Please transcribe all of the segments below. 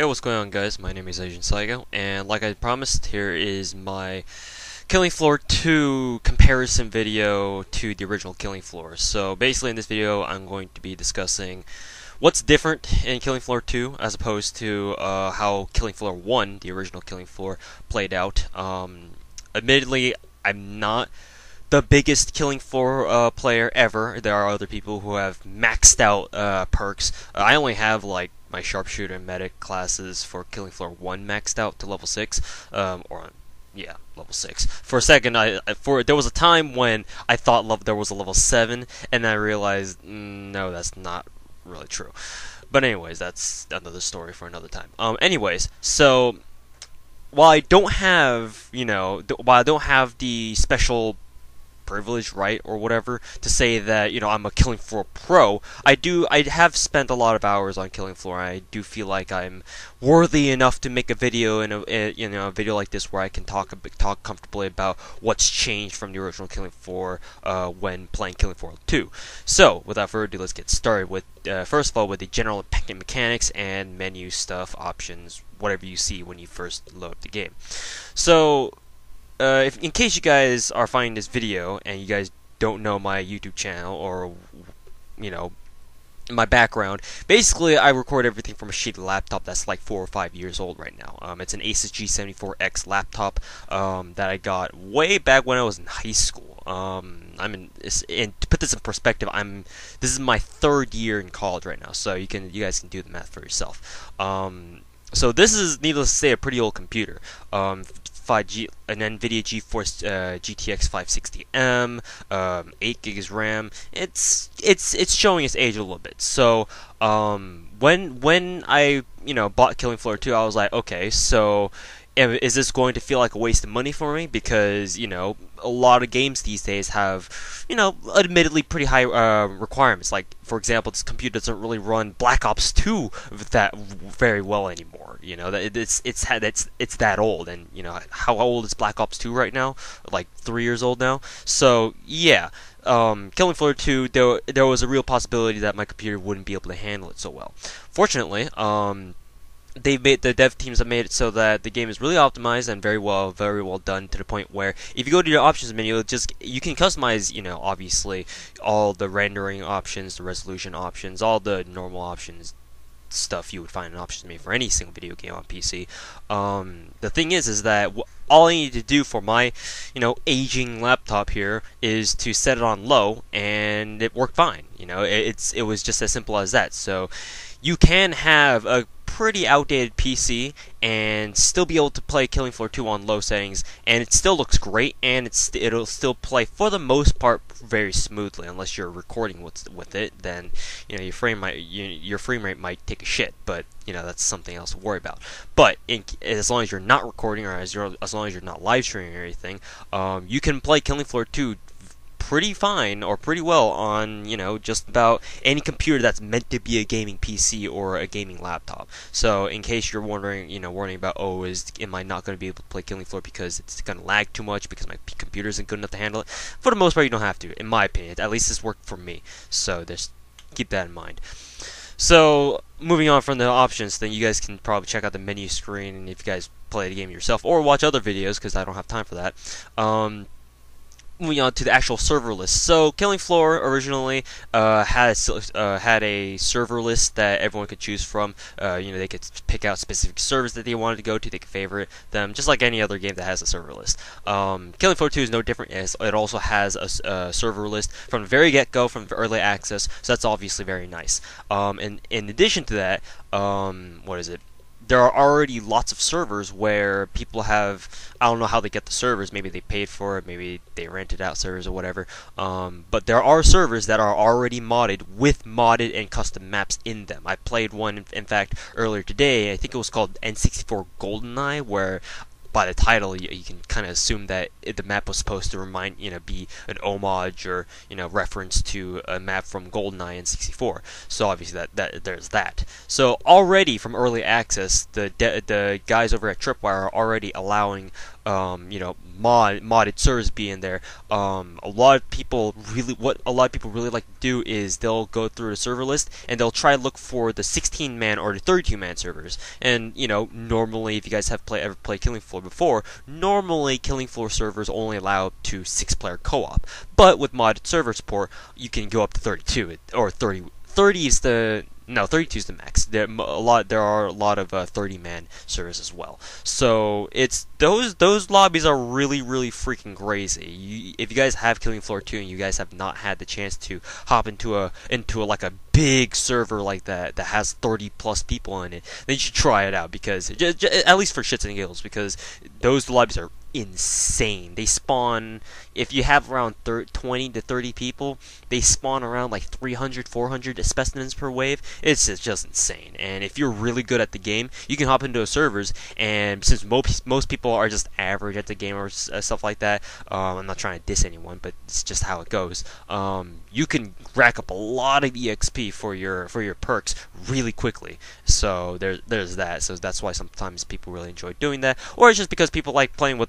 Hey, what's going on, guys? My name is Agent Saigo, and like I promised, here is my Killing Floor 2 comparison video to the original Killing Floor. So basically in this video I'm going to be discussing what's different in Killing Floor 2 as opposed to how Killing Floor 1, the original Killing Floor, played out. Admittedly, I'm not the biggest Killing Floor player ever. There are other people who have maxed out perks. I only have like my sharpshooter and medic classes for Killing Floor 1 maxed out to level 6, yeah, level 6. For a second, there was a time when I thought there was a level 7, and I realized, no, that's not really true. But anyways, that's another story for another time. Anyways, so while I don't have, while I don't have the special privilege, right, or whatever, to say that I'm a Killing Floor pro, I have spent a lot of hours on Killing Floor. I do feel like I'm worthy enough to make a video in a video like this where I can talk comfortably about what's changed from the original Killing Floor when playing Killing Floor 2. So without further ado, let's get started with first of all with the general mechanics and menu stuff, options, whatever you see when you first load the game. So in case you guys are finding this video and you guys don't know my YouTube channel or my background, basically I record everything from a shitty laptop that's like 4 or 5 years old right now. It's an Asus G74X laptop that I got way back when I was in high school. And to put this in perspective, this is my 3rd year in college right now, so you guys can do the math for yourself. So this is, needless to say, a pretty old computer. 5G, an NVIDIA GeForce GTX 560M, 8 gigs RAM. It's showing its age a little bit. So when I bought Killing Floor 2, I was like, okay, so is this going to feel like a waste of money for me? Because a lot of games these days have admittedly pretty high requirements. Like, for example, this computer doesn't really run Black Ops 2 that very well anymore. It's that old, and how old is Black Ops 2 right now? Like 3 years old now. So yeah. Killing Floor 2, there was a real possibility that my computer wouldn't be able to handle it so well. Fortunately, the dev teams have made it so that the game is really optimized and very well done, to the point where if you go to your options menu, you can customize, obviously all the rendering options, the resolution options, all the normal options stuff you would find in options menu for any single video game on PC. The thing is that all I need to do for my aging laptop here is to set it on low, and it worked fine. It was just as simple as that. So you can have a pretty outdated PC and still be able to play Killing Floor 2 on low settings, and it still looks great, and it'll still play for the most part very smoothly. Unless you're recording with it, then your frame rate might take a shit, but that's something else to worry about. But as long as you're not recording, or as long as you're not live streaming or anything, you can play Killing Floor 2 pretty fine or pretty well on just about any computer that's meant to be a gaming PC or a gaming laptop. So in case you're wondering about, am I not going to be able to play Killing Floor because it's going to lag too much because my computer isn't good enough to handle it, for the most part you don't have to, in my opinion. At least this worked for me, so just keep that in mind. So moving on from the options, then you guys can probably check out the menu screen, and if you guys play the game yourself or watch other videos, because I don't have time for that. Moving on to the actual server list. So Killing Floor originally had a server list that everyone could choose from. They could pick out specific servers that they wanted to go to. They could favorite them, just like any other game that has a server list. Killing Floor 2 is no different. It also has a server list from the very get-go, from the early access. So that's obviously very nice. And in addition to that, there are already lots of servers where people have, I don't know how they get the servers, maybe they paid for it, maybe they rented out servers or whatever, but there are servers that are already modded with modded and custom maps in them. I played one, in fact, earlier today. I think it was called N64 GoldenEye, where by the title, you can kind of assume that the map was supposed to be an homage or reference to a map from GoldenEye and 64. So obviously that there's that. So already from early access, the guys over at Tripwire are already allowing modded servers being there. A lot of people really like to do is they'll go through the server list and they'll try to look for the 16-man or the 32-man servers. And normally, if you guys have ever played Killing Floor before, normally Killing Floor servers only allow up to 6-player co-op. But with modded server support, you can go up to 32 or 30. 30 is the no, 32 is the max. There are a lot of 30-man servers as well. So it's those lobbies are really freaking crazy. If you guys have Killing Floor 2 and you guys have not had the chance to hop into a like a big server like that has 30 plus people in it, then you should try it out, because at least for shits and giggles, because those lobbies are insane. They spawn, if you have around 20 to 30 people, they spawn around like 300, 400 specimens per wave. It's just insane. And if you're really good at the game, you can hop into those servers, and since most people are just average at the game or stuff like that, I'm not trying to diss anyone, but it's just how it goes. You can rack up a lot of EXP for your perks really quickly. So there's that. So that's why sometimes people really enjoy doing that, or it's just because people like playing with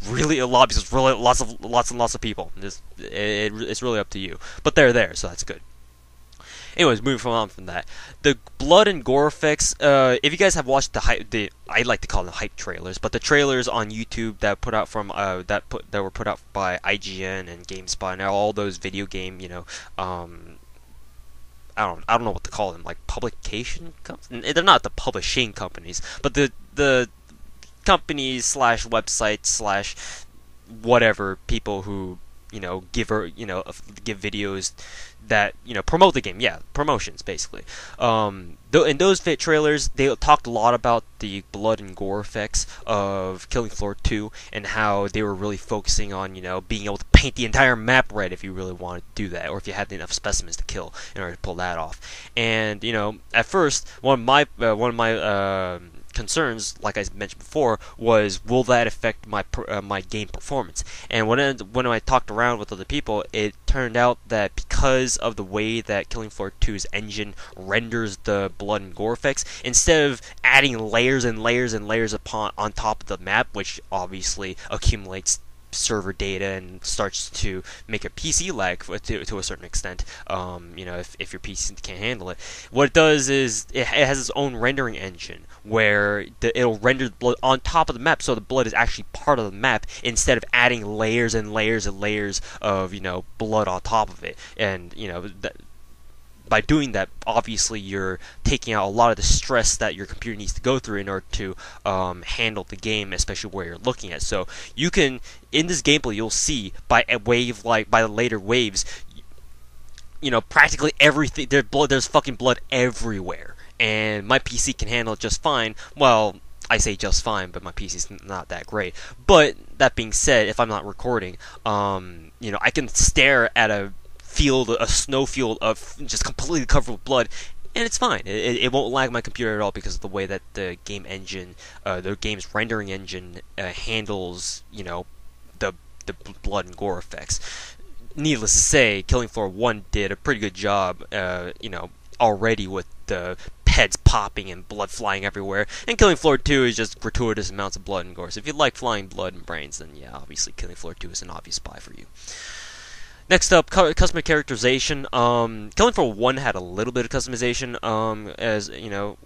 really lobbies with really lots and lots of people. It's really up to you, but they're there, so that's good. Anyways, moving on from that, the blood and gore effects. If you guys have watched I like to call them hype trailers, but the trailers on YouTube that were put out by IGN and GameSpot and all those video game, I don't know what to call them, like publication companies. They're not the publishing companies, but the companies slash websites slash whatever people who give videos that promote the game. Yeah, promotions basically. In those trailers, they talked a lot about the blood and gore effects of Killing Floor 2 and how they were really focusing on being able to paint the entire map red if you really wanted to do that, or if you had enough specimens to kill in order to pull that off. And at first, one of my concerns, like I mentioned before, was, will that affect my game performance? And when I talked around with other people, it turned out that because of the way that Killing Floor 2's engine renders the blood and gore effects, instead of adding layers and layers and layers on top of the map, which obviously accumulates server data and starts to make a PC lag to a certain extent. If your PC can't handle it, what it does is it has its own rendering engine where it'll render the blood on top of the map, so the blood is actually part of the map instead of adding layers and layers and layers of blood on top of it. And by doing that, obviously you're taking out a lot of the stress that your computer needs to go through in order to handle the game, especially where you're looking at. So you can, in this gameplay, you'll see by the later waves, practically everything. There's fucking blood everywhere, and my PC can handle it just fine. Well, I say just fine, but my PC's not that great. But that being said, if I'm not recording, I can stare at a snow field of just completely covered with blood, and it's fine. It won't lag my computer at all because of the way that the game engine, the game's rendering engine, handles the blood and gore effects. Needless to say, Killing Floor 1 did a pretty good job, already with the heads popping and blood flying everywhere, and Killing Floor 2 is just gratuitous amounts of blood and gore. So if you like flying blood and brains, then yeah, obviously Killing Floor 2 is an obvious buy for you. Next up, customer characterization. Killing Floor 1 had a little bit of customization, as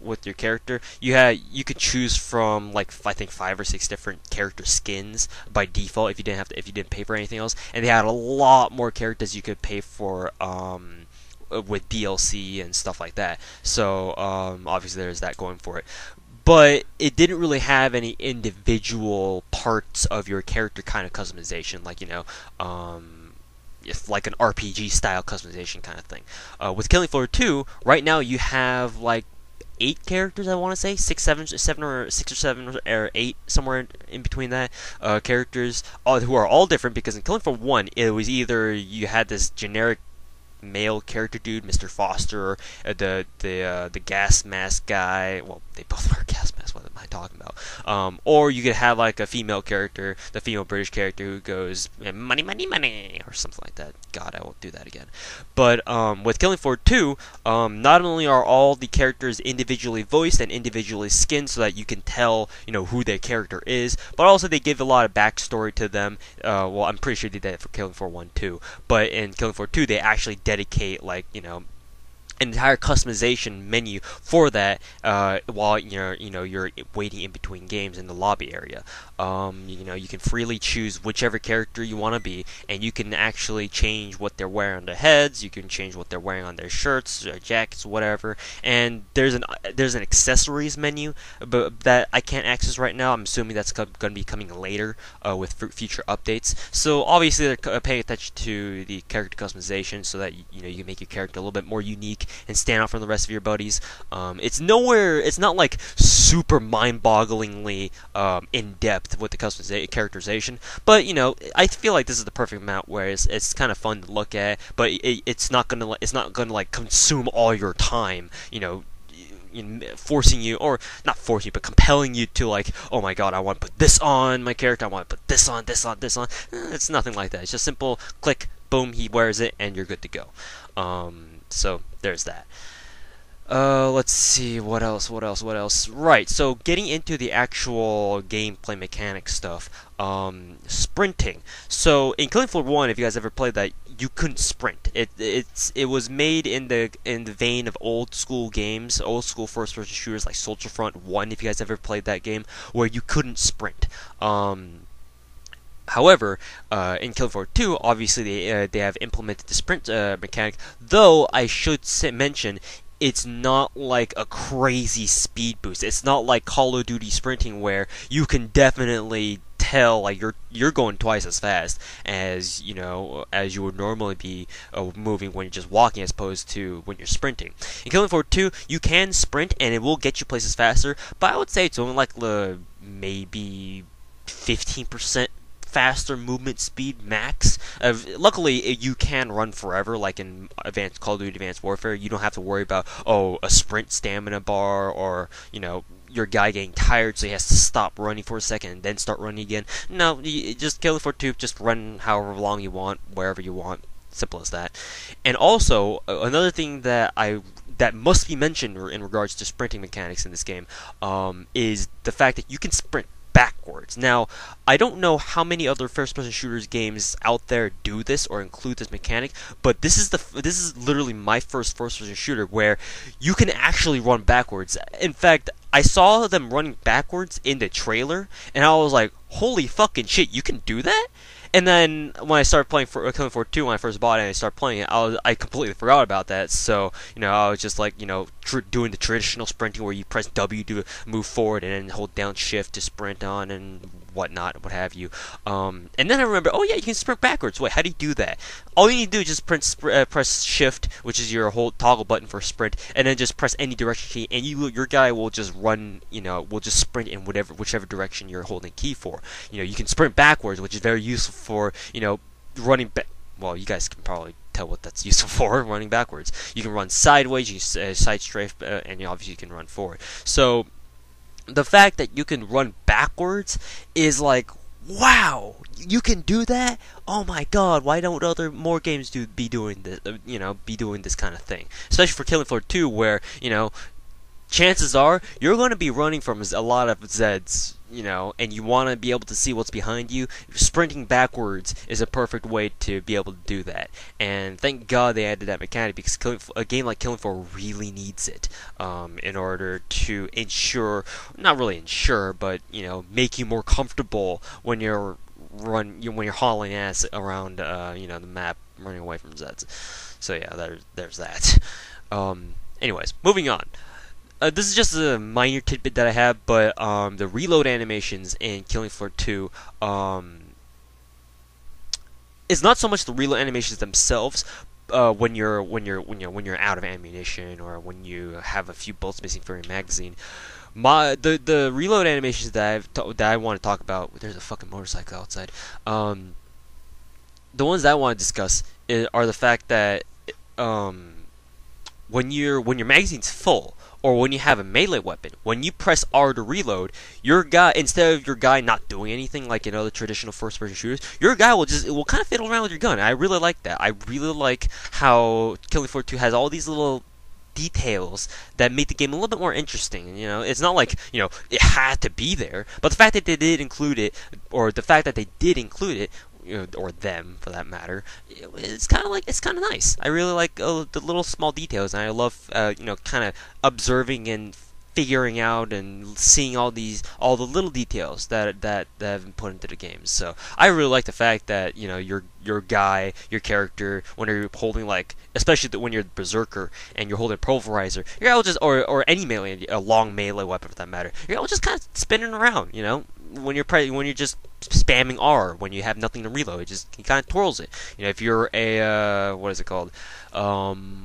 with your character. You could choose from I think 5 or 6 different character skins by default if you didn't pay for anything else, and they had a lot more characters you could pay for with DLC and stuff like that. So obviously there's that going for it. But it didn't really have any individual parts of your character kind of customization, like an RPG style customization kind of thing. With Killing Floor 2, right now you have 8 characters, I want to say, 6 or 7 or 8, somewhere in between that, characters, who are all different, because in Killing Floor 1, it was either you had this generic male character dude, Mr. Foster, or the gas mask guy. Well, they both wear gas masks. What am am I talking about? Or you could have like a female character, the female British character who goes money, money, money, or something like that. God, I won't do that again. But with Killing Floor 2, not only are all the characters individually voiced and individually skinned so that you can tell, who their character is, but also they give a lot of backstory to them. Well, I'm pretty sure they did that for Killing Floor 1 too. But in Killing Floor 2, they actually dedicate, like, an entire customization menu for that while you're waiting in between games in the lobby area. You can freely choose whichever character you want to be, and you can actually change what they're wearing on their heads. You can change what they're wearing on their shirts, jackets, whatever. And there's an accessories menu, but that I can't access right now. I'm assuming that's going to be coming later with future updates. So obviously they're paying attention to the character customization so that you can make your character a little bit more unique and stand out from the rest of your buddies. It's not like super mind-bogglingly in depth with the characterization, but I feel like this is the perfect amount where it's kind of fun to look at, but it's not gonna like consume all your time, forcing you, or not forcing you, but compelling you to, like, oh my god, I want to put this on my character, I want to put this on, this on, this on. It's nothing like that. It's just simple click, boom, he wears it, and you're good to go. So there's that. Let's see, what else? Right, so getting into the actual gameplay mechanic stuff, sprinting. So in Killing Floor 1, if you guys ever played that, you couldn't sprint. It was made in the vein of old school games, old school first person shooters like Soldier Front 1, if you guys ever played that game, where you couldn't sprint. However, in Killing Floor 2, obviously they have implemented the sprint mechanic, though I should mention it's not like a crazy speed boost. It's not like Call of Duty sprinting where you can definitely tell like you're going twice as fast as as you would normally be moving when you're just walking, as opposed to when you're sprinting. In Killing Floor 2, you can sprint and it will get you places faster, but I would say it's only like maybe 15% faster movement speed max. Luckily, you can run forever, like in Call of Duty Advanced Warfare. You don't have to worry about a sprint stamina bar, or your guy getting tired so he has to stop running for a second and then start running again. No, you just Kill it for 2, just run however long you want, wherever you want. Simple as that. And also, another thing that must be mentioned in regards to sprinting mechanics in this game is the fact that you can sprint backwards. Now, I don't know how many other first-person shooters games out there do this or include this mechanic, but this is literally my first-person shooter where you can actually run backwards. In fact, I saw them running backwards in the trailer, and I was like, "Holy fucking shit! You can do that!" And then when I started playing for Killing Floor 2, when I first bought it and I started playing it, I completely forgot about that. So I was just like doing the traditional sprinting where you press W to move forward and then hold down Shift to sprint on and whatnot, what have you. And then I remember, oh yeah, you can sprint backwards. Wait, how do you do that? All you need to do is just press Shift, which is your whole toggle button for sprint, and then just press any direction key, and your guy will just run. Will just sprint in whichever direction you're holding key for. You can sprint backwards, which is very useful for running back. Well, you guys can probably tell what that's useful for, running backwards. You can run sideways, you can side strafe, and obviously you can run forward. So the fact that you can run backwards is like, wow, you can do that? Oh my god, why don't more games be doing this? Be doing this kind of thing, especially for Killing Floor 2, where chances are you're going to be running from a lot of Zeds, and you want to be able to see what's behind you. Sprinting backwards is a perfect way to be able to do that. And thank God they added that mechanic, because a game like Killing Floor really needs it in order to not really ensure, but make you more comfortable when you're hauling ass around the map, running away from Zeds. So yeah, there's that. Anyways, moving on. This is just a minor tidbit that I have, but the reload animations in Killing Floor 2, it's not so much the reload animations themselves. When you're out of ammunition, or when you have a few bullets missing from your magazine. The reload animations that I want to talk about. There's a fucking motorcycle outside. The ones that I want to discuss are the fact that when your magazine's full, or when you have a melee weapon, when you press R to reload, your guy, instead of your guy not doing anything like in other traditional first-person shooters, your guy will kind of fiddle around with your gun. I really like that. I really like how Killing Floor 2 has all these little details that make the game a little bit more interesting. You know, it's not like, you know, it had to be there, but the fact that they did include it, or the fact that they did include it, you know, or them for that matter, it's kind of nice. I really like the little small details, and I love you know, kind of observing and figuring out and seeing all the little details that have been put into the games. So I really like the fact that, you know, your guy, your character, when you're holding, like, especially when you're the berserker and you're holding a pulverizer, your guy will just, or any melee, a long melee weapon for that matter, your guy will just kind of spinning around. You know, when you're just spamming R when you have nothing to reload, he kind of twirls it. You know, if you're a what is it called?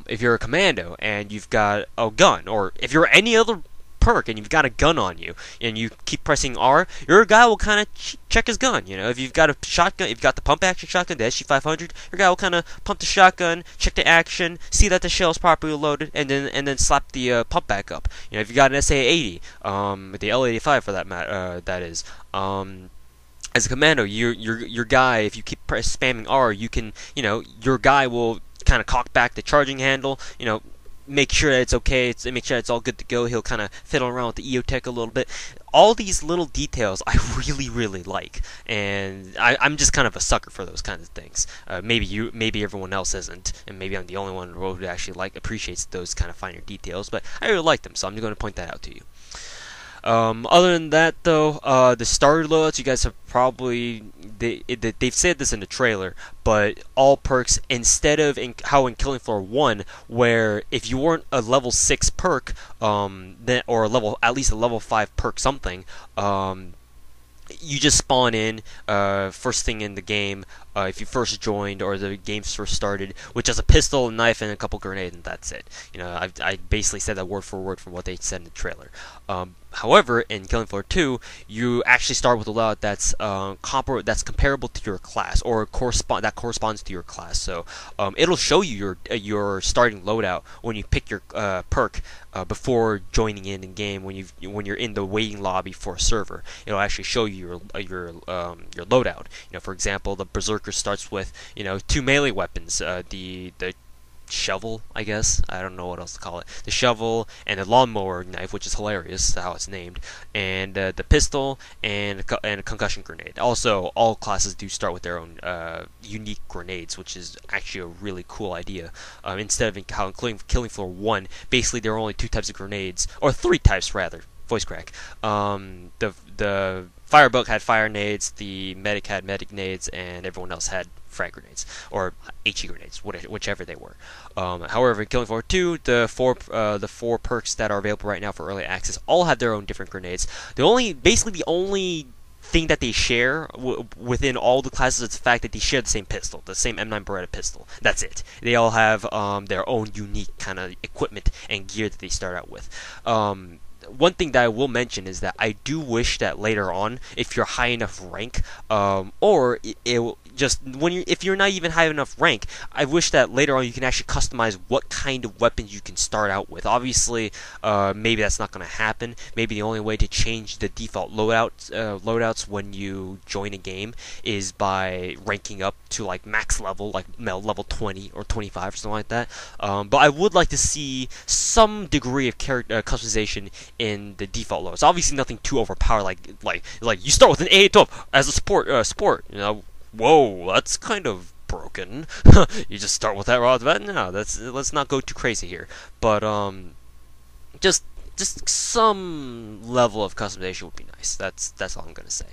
If you're a commando and you've got a gun, or if you're any other perk and you've got a gun on you and you keep pressing R, your guy will kind of check his gun. You know, if you've got a shotgun, if you've got the pump action shotgun, the SG-500, your guy will kind of pump the shotgun, check the action, see that the shell's properly loaded, and then slap the pump back up. You know, if you got an SA-80, the L-85 for that that is, as a commando, your guy, if you keep spamming R, you can, you know, your guy will kind of cock back the charging handle, you know, make sure that it's okay, make sure it's all good to go. He'll kind of fiddle around with the EOTech a little bit. All these little details I really like, and I'm just kind of a sucker for those kinds of things. Maybe everyone else isn't, and maybe I'm the only one in the world who actually appreciates those kind of finer details, but I really like them, so I'm going to point that out to you. Other than that, though, the starter loadouts, you guys have probably they've said this in the trailer, but all perks, instead of how in Killing Floor 1, where if you weren't a level 6 perk, then, or at least a level 5 perk something, you just spawn in first thing in the game, if you first joined or the game's first started, with just a pistol, a knife, and a couple grenades, and that's it. You know, I basically said that word for word from what they said in the trailer. However, in Killing Floor 2, you actually start with a loadout that's comparable to your class, or that corresponds to your class. So it'll show you your starting loadout when you pick your perk before joining in game. When you're in the waiting lobby for a server, it'll actually show you your loadout. You know, for example, the berserker starts with, you know, 2 melee weapons, the shovel, I guess. I don't know what else to call it. The shovel and the lawnmower knife, which is hilarious how it's named, and the pistol and a concussion grenade. Also, all classes do start with their own unique grenades, which is actually a really cool idea. Instead of how in Killing Floor 1, basically there are only 2 types of grenades, or 3 types rather. Voice crack. The Firebug had fire nades, the medic had medic nades, and everyone else had frag grenades, or HE grenades, whichever they were. However, in Killing Floor 2, the four perks that are available right now for early access all have their own different grenades. Basically the only thing that they share within all the classes is the fact that they share the same pistol, the same M9 Beretta pistol. That's it. They all have their own unique kind of equipment and gear that they start out with. One thing that I will mention is that I do wish that later on, if you're high enough rank, or if you're not even high enough rank, I wish that later on you can actually customize what kind of weapons you can start out with. Obviously, maybe that's not going to happen. Maybe the only way to change the default loadouts when you join a game is by ranking up to like max level, like level 20 or 25 or something like that. But I would like to see some degree of character customization in the default loadouts. Obviously, nothing too overpowered, like you start with an A12 as a sport. You know. Whoa, that's kind of broken. You just start with that right off the bat? No, let's not go too crazy here. But just some level of customization would be nice. That's all I'm gonna say.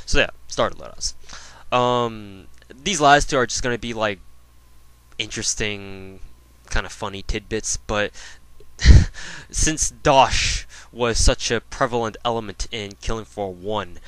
So yeah, starter loadouts. These last two are just gonna be like interesting, kind of funny tidbits. But since Dosh was such a prevalent element in Killing Floor 1,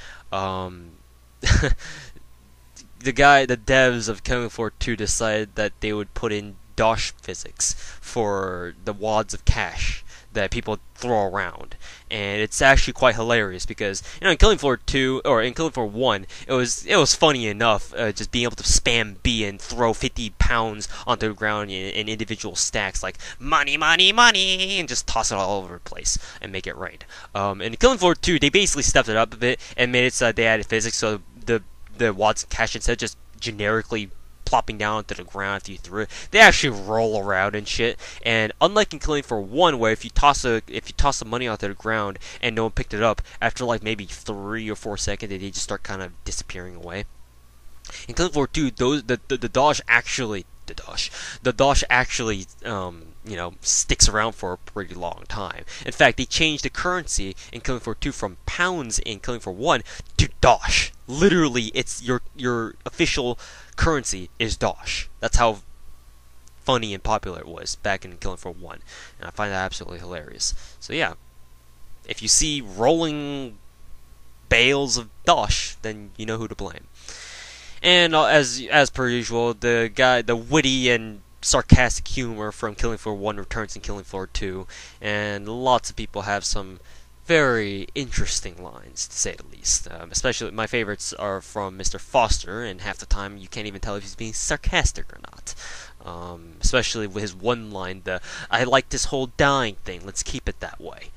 the devs of Killing Floor 2 decided that they would put in Dosh physics for the wads of cash that people throw around. and it's actually quite hilarious because in Killing Floor 2 or in Killing Floor 1, it was funny enough just being able to spam B and throw 50 pounds onto the ground in individual stacks like money, money, money, and just toss it all over the place and make it rain. In Killing Floor 2, they basically stepped it up a bit and made it so they added physics, so the wads and cash, instead of just generically plopping down onto the ground after you threw it, they actually roll around and shit. And unlike in Killing Floor 1, where if you toss the money onto the ground and no one picked it up, after like maybe 3 or 4 seconds, they just start kind of disappearing away. In Killing Floor 2, the dosh actually sticks around for a pretty long time. In fact, they changed the currency in Killing Floor 2 from pounds in Killing Floor 1 to dosh. Literally, it's your official currency is dosh. That's how funny and popular it was back in Killing Floor 1, and I find that absolutely hilarious. So yeah, if you see rolling bales of dosh, then you know who to blame. And as per usual, the witty and sarcastic humor from Killing Floor 1 returns in Killing Floor 2, and lots of people have some very interesting lines, to say the least. Especially, my favorites are from Mr. Foster, and half the time you can't even tell if he's being sarcastic or not. Especially with his one line, I like this whole dying thing, let's keep it that way.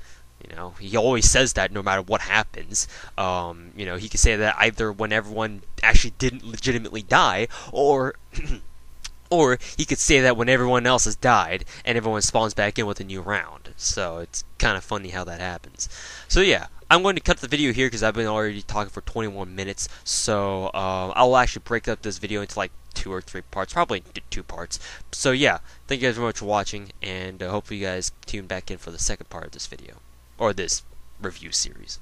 He always says that no matter what happens. He could say that either when everyone actually didn't legitimately die, or or he could say that when everyone else has died and everyone spawns back in with a new round. So it's kind of funny how that happens. So yeah, I'm going to cut the video here because I've been already talking for 21 minutes. So I'll actually break up this video into like 2 or 3 parts, probably 2 parts. So yeah, thank you guys very much for watching, and hopefully you guys tune back in for the second part of this video, or this review series.